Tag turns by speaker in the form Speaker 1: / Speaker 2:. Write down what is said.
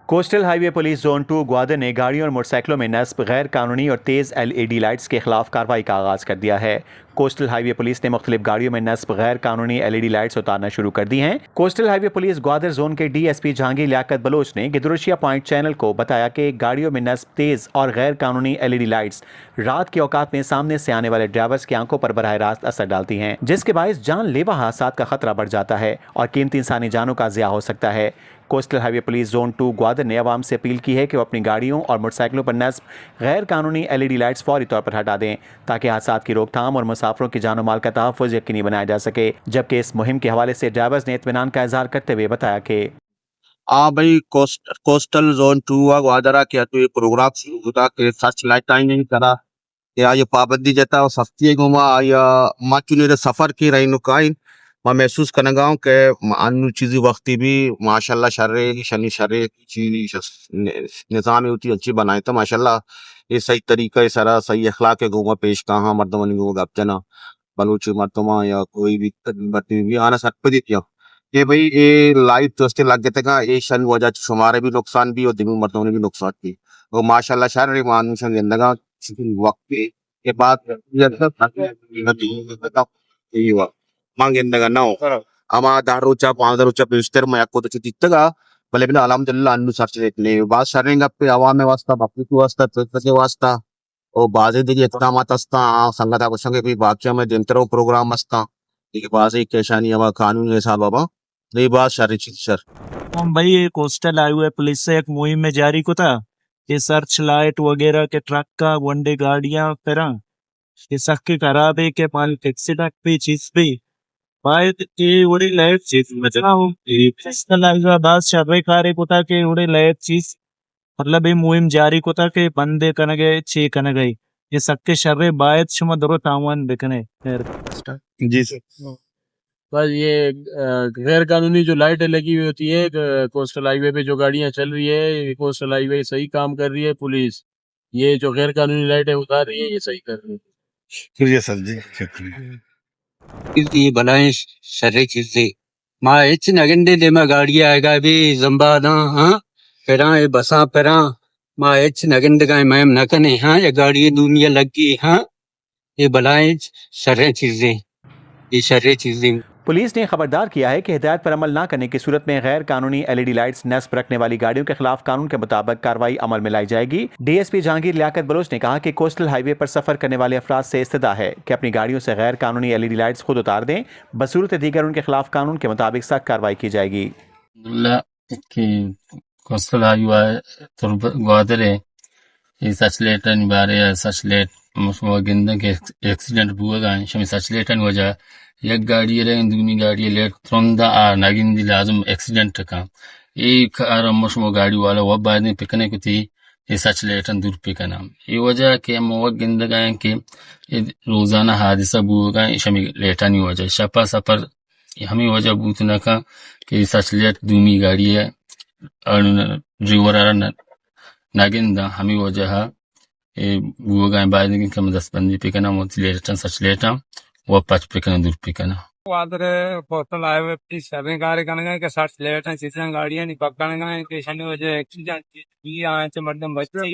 Speaker 1: Coastal high وے police zone 2 Gwadar نے گاڑیوں اور موٹر سائیکلوں میں نصب غیر قانونی اور تیز LED لائٹس کے خلاف کارروائی کا آغاز کر دیا ہے۔ کوسٹل ہائی وے پولیس نے مختلف گاڑیوں میں نصب غیر قانونی LED لائٹس اتارنا شروع کر دی ہیں۔ کوسٹل ہائی وے پولیس گوادر زون کے DSP جہانگیر لیاقت بلوچ نے گدروشیا پوائنٹ چینل کو بتایا کہ گاڑیوں میں نصب تیز اور غیر قانونی LED لائٹس رات کے اوقات میں سامنے سے آنے والے ڈرائیورز کی آنکھوں پر براہ راست اثر ڈالتی ہیں، جس کے باعث جان لیوا حادثات کا خطرہ بڑھ جاتا ہے اور قیمتی انسانی جانوں کا ضیاع ہو سکتا ہے۔ کوسٹل ہائی وے پولیس زون 2 گوادر نے عوام سے اپیل کی ہے کہ وہ اپنی گاڑیوں اور موٹر سائیکلوں پر نصب غیر قانونی LED لائٹس فوری طور پر ہٹا دیں تاکہ حادثات کی روک تھام اور مسافروں کی جان و مال کا تحفظ یقینی بنایا جا سکے، جبکہ اس مہم کے حوالے سے ڈرائیورز نے اطمینان کا اظہار کرتے ہوئے بتایا کہ
Speaker 2: بھائی کوسٹل زون 2 گوادرہ کیا تو یہ پروگرام شروع ہوتا کہ سرچ لائٹ ٹائم نہیں کرا یا یہ پابندی جتا اور سستی گھوما یا ماں چنے سفر کی رہی نکائن میں محسوس کرنا گاؤں کہ ان چیزی وقتی بھی ماشاءاللہ شرے نظام ہوتی اچھی بنائے تو ماشاءاللہ یہ صحیح طریقہ سرا صحیح اخلاق کے گھوما پیش کہاں مردمانی گھوما گپ جنا بلوچ مردما یا کوئی بھی آنا سٹ پہ دیتی کہ بھئی یہ لائٹ دوستے لگ گئے تھا یہ شن وجہ شمارے بھی نقصان بھی اور دمی مردوں نے بھی نقصان بھی اور ماشاءاللہ شہر مانوشن زندگاں وقت پہ یہ بات مانگ زندگاں نہ ہو اما داروچا پانچ داروچا پیشتر میں کو تو چیتا گا بلے بنا الحمدللہ انو سچ نے بات شرنگ پہ عوام واسطہ باقی کو واسطہ کے واسطہ اور بازی دیکھیے اقدامات استا سنگتا کو سنگے بھی واقعہ میں دنتروں پروگرام استا یہ بازی کیشانی ہوا قانون حساب بابا نہیں بات شر شر
Speaker 3: بھائی یہ کوسٹل ہائی وے پولیس سے ایک مہم میں جاری کو تھا یہ سرچ لائٹ وغیرہ کے ٹرک کا ونڈے گاڑیاں پھر یہ سخت خراب ہے کہ پال ٹیکسی ٹک بھی چیز بھی باید کی وڑی لائٹ چیز مجھے بعض شرے کارے کو تھا کہ وڑی لائٹ چیز مطلب یہ مہم جاری کو تھا کہ بندے کن گئے چھ کن گئی یہ سب کے شرے باید شما درو تاوان بکنے
Speaker 2: جی سر
Speaker 4: بس یہ غیر قانونی جو لائٹیں لگی ہوئی ہوتی ہے کوسٹل ہائی وے پہ جو گاڑیاں چل رہی ہے کوسٹل ہائی وے صحیح کام کر رہی ہے پولیس یہ جو غیر قانونی لائٹیں اتار رہی ہے یہ صحیح کر رہی ہے
Speaker 2: شکریہ سر جی شکریہ
Speaker 5: یہ بلائیں شرے چیزیں ماں اچ نگنڈے دے میں گاڑی آئے گا بھی زمبادا ہاں پھراں یہ بساں پھراں ماں اچ نگنڈ گائے میم نہ کنے ہاں یہ گاڑی دنیا لگی ہاں یہ بلائیں شرے چیزیں یہ شرے چیزیں
Speaker 1: پولیس نے خبردار کیا ہے کہ ہدایت پر عمل نہ کرنے کی صورت میں غیر قانونی LED لائٹس نصب رکھنے والی گاڑیوں کے خلاف قانون کے مطابق کارروائی عمل میں لائی جائے گی۔ DSP جہانگیر لیاقت بلوچ نے کہا کہ کوسٹل ہائی وے پر سفر کرنے والے افراد سے استدعا ہے کہ اپنی گاڑیوں سے غیر قانونی LED لائٹس خود اتار دیں، بصورت دیگر ان کے خلاف قانون کے مطابق سخت کارروائی کی جائے گی۔
Speaker 6: کوسٹل ہائی وے گوادر یہ سچ لیٹن بارے سچ لیٹ مشمو گندن کے ایکسیڈنٹ بوا گا شمی سچ لیٹن وجہ یک گاڑی رہن دونی گاڑی لیٹ تروندا ناگن دی لازم ایکسیڈنٹ کا ایک مشمو گاڑی والا وہ بعد پکنے کو تھی یہ سچ لیٹن دور پکنا یہ وجہ کہ ہم وہ گند گئے کہ روزانہ حادثہ بوا گا شمی لیٹانی وجہ شپا سفر ہمیں وجہ بوتنا کا کہ سچ لیٹ دونی گاڑی ہے ڈریور ناگن دا ہمیں وجہ بوا گا بعد کہ ہم دس بندی پکنا موتی لیٹن سچ لیٹا وہ پچ پکنا دور پکنا
Speaker 7: وادر کوسٹل ہائی وے پہ سبھی کارے کرنے گئے کہ سچ لیٹ ہیں چیزیں گاڑیاں نہیں پکڑنے گئے کہ شنی وجہ ایکسیڈنٹ بھی آئے تھے مردم بچے